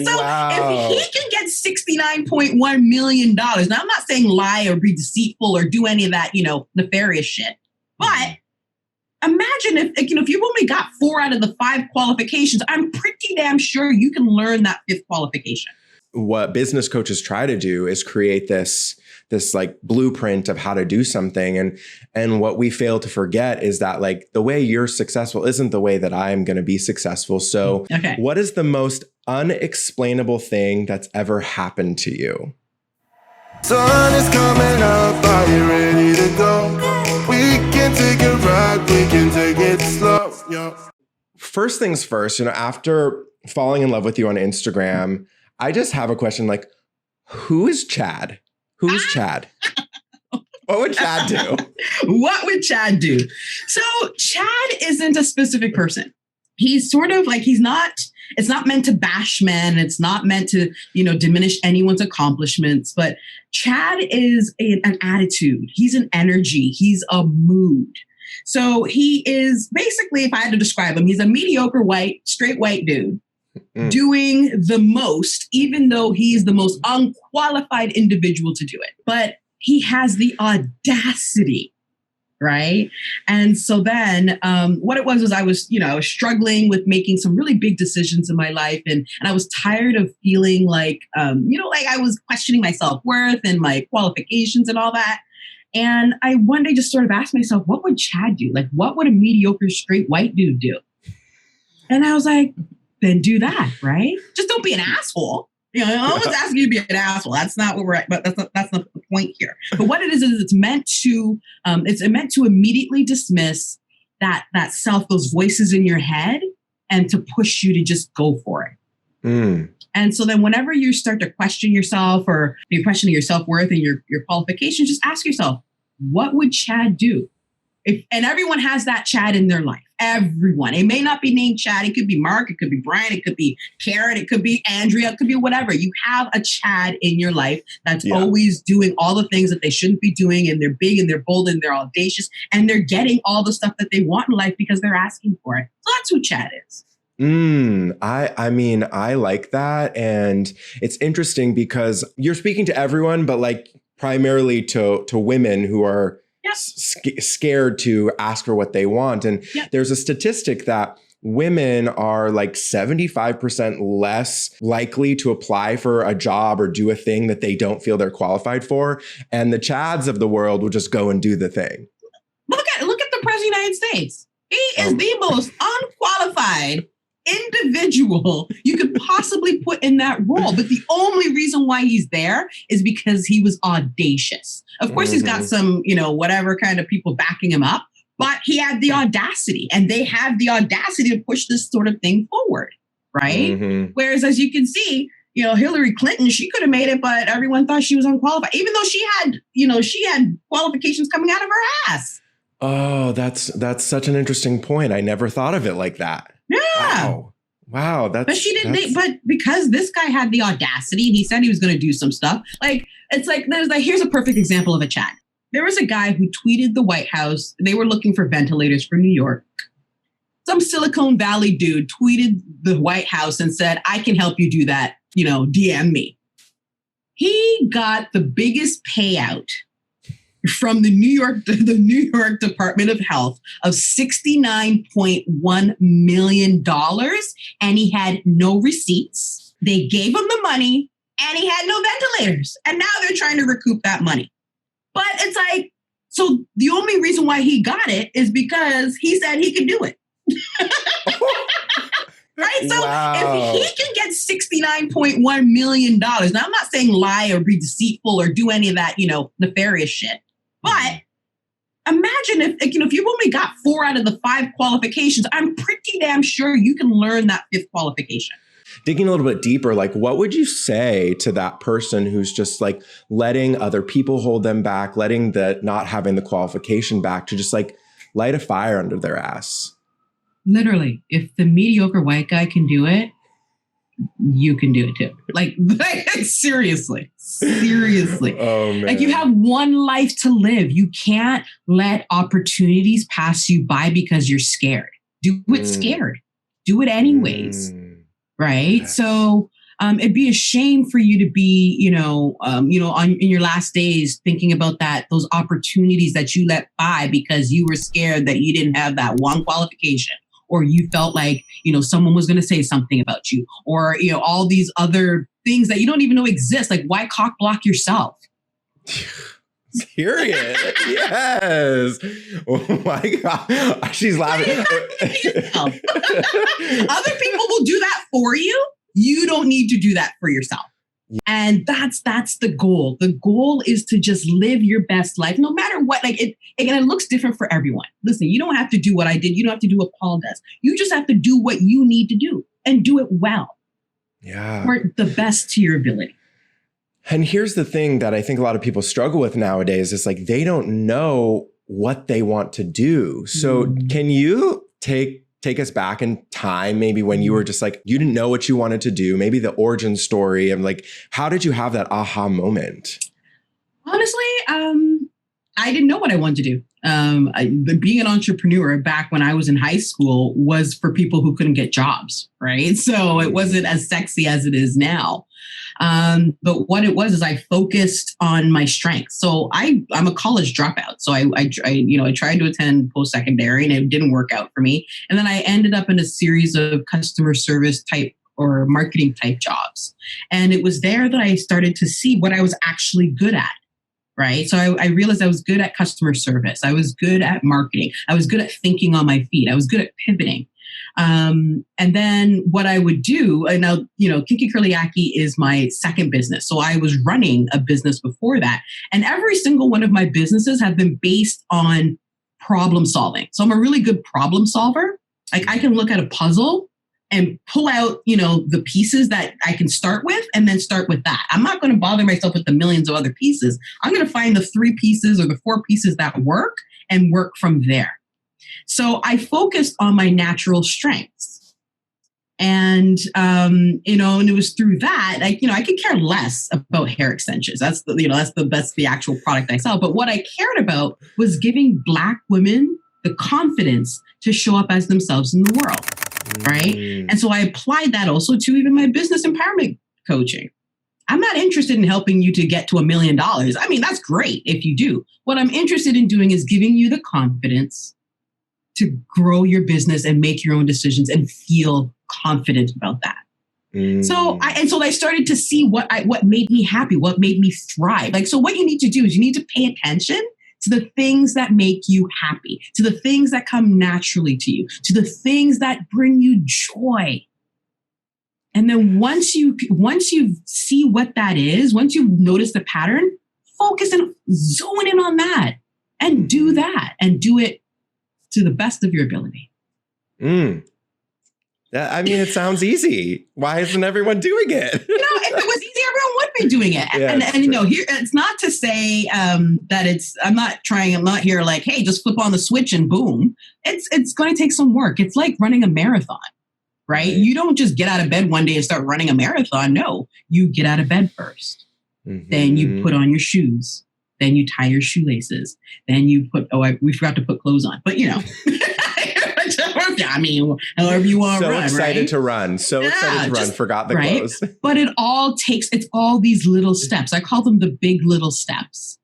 So wow. if he can get $69.1 million, now I'm not saying lie or be deceitful or do any of that, nefarious shit. But imagine if you've only got 4 out of the 5 qualifications, I'm pretty damn sure you can learn that 5th qualification. What business coaches try to do is create this like blueprint of how to do something. And what we fail to forget is that like the way you're successful isn't the way that I'm going to be successful. So What is the most unexplainable thing that's ever happened to you? Sun is coming up, are you ready to go? We can take it right, we can take it slow. Yeah. First things first, after falling in love with you on Instagram, I just have a question like, who is Chad? Who's Chad? What would Chad do? What would Chad do? So Chad isn't a specific person. He's sort of like, it's not meant to bash men. It's not meant to, diminish anyone's accomplishments. But Chad is an attitude. He's an energy. He's a mood. So he is basically, if I had to describe him, he's a mediocre straight white dude. Doing the most, even though he's the most unqualified individual to do it. But he has the audacity, right? And so then what it was I was struggling with making some really big decisions in my life. And I was tired of feeling like, like I was questioning my self-worth and my qualifications and all that. And I one day just sort of asked myself, what would Chad do? Like, what would a mediocre straight white dude do? And I was like, then do that, right? Just don't be an asshole. No one's asking you to be an asshole. That's not what we're at, but that's not the point here. But what it is it's meant to immediately dismiss that self, those voices in your head, and to push you to just go for it. And so then whenever you start to question yourself or you're questioning your self-worth and your qualifications, just ask yourself, what would Chad do? And everyone has that Chad in their life. Everyone. It may not be named Chad. It could be Mark. It could be Brian. It could be Karen. It could be Andrea. It could be whatever. You have a Chad in your life that's always doing all the things that they shouldn't be doing. And they're big and they're bold and they're audacious. And they're getting all the stuff that they want in life because they're asking for it. So that's who Chad is. I mean, I like that. And it's interesting because you're speaking to everyone, but like primarily to women who are scared to ask for what they want. And there's a statistic that women are like 75% less likely to apply for a job or do a thing that they don't feel they're qualified for. And the Chads of the world will just go and do the thing. Look at the President of the United States. He is the most unqualified individual you could possibly put in that role. But the only reason why he's there is because he was audacious. Of course, he's got some, whatever kind of people backing him up, but he had the audacity, and they have the audacity to push this sort of thing forward. Right. Whereas, as you can see, Hillary Clinton, she could have made it, but everyone thought she was unqualified, even though she had qualifications coming out of her ass. Oh, that's such an interesting point. I never thought of it like that. Yeah. Wow. But she didn't. But because this guy had the audacity and he said he was going to do some stuff, here's a perfect example of a Chad. There was a guy who tweeted the White House. They were looking for ventilators for New York. Some Silicon Valley dude tweeted the White House and said, I can help you do that. DM me. He got the biggest payout from the New York Department of Health of $69.1 million. And he had no receipts. They gave him the money and he had no ventilators. And now they're trying to recoup that money. But it's like, so the only reason why he got it is because he said he could do it. Right? So if he can get $69.1 million, now I'm not saying lie or be deceitful or do any of that, nefarious shit. But imagine if you've only got 4 out of the 5 qualifications, I'm pretty damn sure you can learn that 5th qualification. Digging a little bit deeper, like what would you say to that person who's just like letting other people hold them back, letting the not having the qualification back to just like light a fire under their ass? Literally, if the mediocre white guy can do it, you can do it too. Like seriously. Oh, man. Like you have one life to live. You can't let opportunities pass you by because you're scared. Do it scared. Do it anyways. Right. Yes. So It'd be a shame for you to be, in your last days thinking about those opportunities that you let by because you were scared that you didn't have that one qualification, or you felt like, someone was going to say something about you, or, all these other things that you don't even know exist. Like, why cock block yourself? Period. Yes. Oh my God. She's laughing. Other people will do that for you. You don't need to do that for yourself. And that's the goal. The goal is to just live your best life, no matter what. Like it looks different for everyone. Listen, you don't have to do what I did. You don't have to do what Paul does. You just have to do what you need to do and do it well. Yeah. Or the best to your ability. And here's the thing that I think a lot of people struggle with nowadays is like, they don't know what they want to do. So can you take us back in time, maybe when you were just like, you didn't know what you wanted to do, maybe the origin story, and like, how did you have that aha moment? Honestly, I didn't know what I wanted to do. Being an entrepreneur back when I was in high school was for people who couldn't get jobs, right? So it wasn't as sexy as it is now. But what it was is I focused on my strengths. So I'm a college dropout. So I tried to attend post-secondary and it didn't work out for me. And then I ended up in a series of customer service type or marketing type jobs. And it was there that I started to see what I was actually good at. Right. So I realized I was good at customer service. I was good at marketing. I was good at thinking on my feet. I was good at pivoting. And then what I would do, and now, KinkyCurlyYaki is my second business. So I was running a business before that. And every single one of my businesses have been based on problem solving. So I'm a really good problem solver. Like I can look at a puzzle and pull out, the pieces that I can start with and then start with that. I'm not going to bother myself with the millions of other pieces. I'm going to find the 3 pieces or the 4 pieces that work and work from there. So I focused on my natural strengths. And, and it was through that, I could care less about hair extensions. That's the actual product I sell. But what I cared about was giving Black women the confidence to show up as themselves in the world. Right. And so I applied that also to even my business empowerment coaching. I'm not interested in helping you to get to $1 million. I mean, that's great if you do. What I'm interested in doing is giving you the confidence to grow your business and make your own decisions and feel confident about that. So I started to see what made me happy, what made me thrive. Like, so what you need to do is you need to pay attention to the things that make you happy, to the things that come naturally to you, to the things that bring you joy. And then once you see what that is, once you notice the pattern, focus and zone in on that and do that and do it to the best of your ability. It sounds easy. Why isn't everyone doing it? If it was easy, everyone would be doing it. Yeah, here it's not to say that I'm not here like, hey, just flip on the switch and boom. It's going to take some work. It's like running a marathon, right? You don't just get out of bed one day and start running a marathon. No, you get out of bed first. Then you put on your shoes. Then you tie your shoelaces. Then you we forgot to put clothes on, but I mean, however you want to run. So excited to run. Forgot the clothes. But it's all these little steps. I call them the big little steps.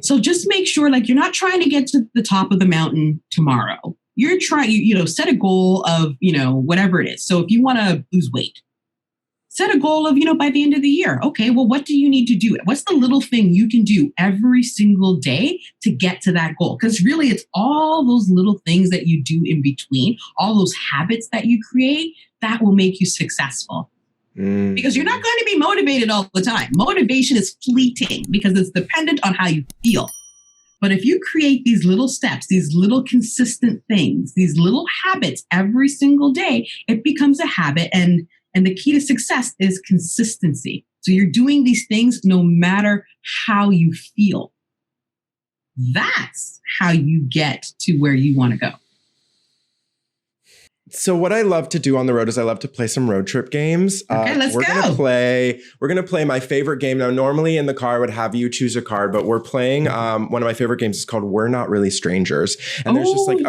So just make sure, like, you're not trying to get to the top of the mountain tomorrow. You're trying, set a goal of, whatever it is. So if you want to lose weight, set a goal of, by the end of the year. Okay, well, what do you need to do? What's the little thing you can do every single day to get to that goal? Because really, it's all those little things that you do in between, all those habits that you create that will make you successful. Because you're not going to be motivated all the time. Motivation is fleeting because it's dependent on how you feel. But if you create these little steps, these little consistent things, these little habits every single day, it becomes a habit. And the key to success is consistency. So you're doing these things no matter how you feel. That's how you get to where you want to go. So what I love to do on the road is I love to play some road trip games. Okay, let's go. We're going to play my favorite game. Now, normally in the car I would have you choose a card, but we're playing one of my favorite games is called We're Not Really Strangers. And there's just like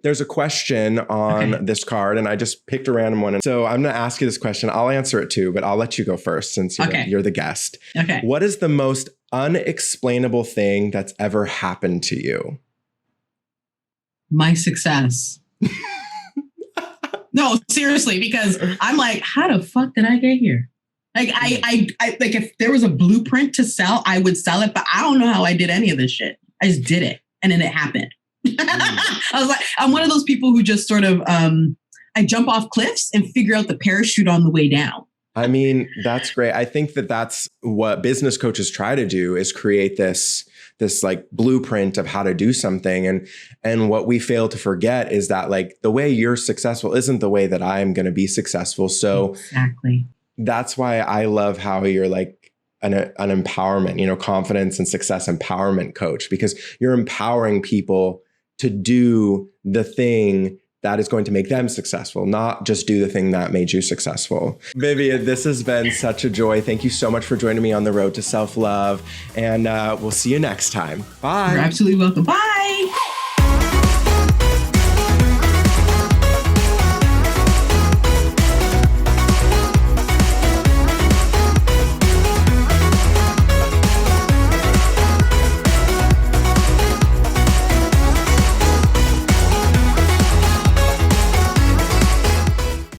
there's a question on this card, and I just picked a random one. And so I'm going to ask you this question. I'll answer it too, but I'll let you go first since you're the guest. Okay. What is the most unexplainable thing that's ever happened to you? My success. No, seriously, because I'm like, how the fuck did I get here? Like, I like, if there was a blueprint to sell, I would sell it, but I don't know how I did any of this shit. I just did it, and then it happened. I was like, I'm one of those people who just sort of, I jump off cliffs and figure out the parachute on the way down. I mean, that's great. I think that that's what business coaches try to do, is create this like blueprint of how to do something. And what we fail to forget is that like the way you're successful isn't the way that I'm going to be successful. So exactly. That's why I love how you're like an empowerment, confidence and success empowerment coach, because you're empowering people to do the thing that is going to make them successful, not just do the thing that made you successful. Vivian, this has been such a joy. Thank you so much for joining me on the road to self-love. And we'll see you next time. Bye. You're absolutely welcome. Bye.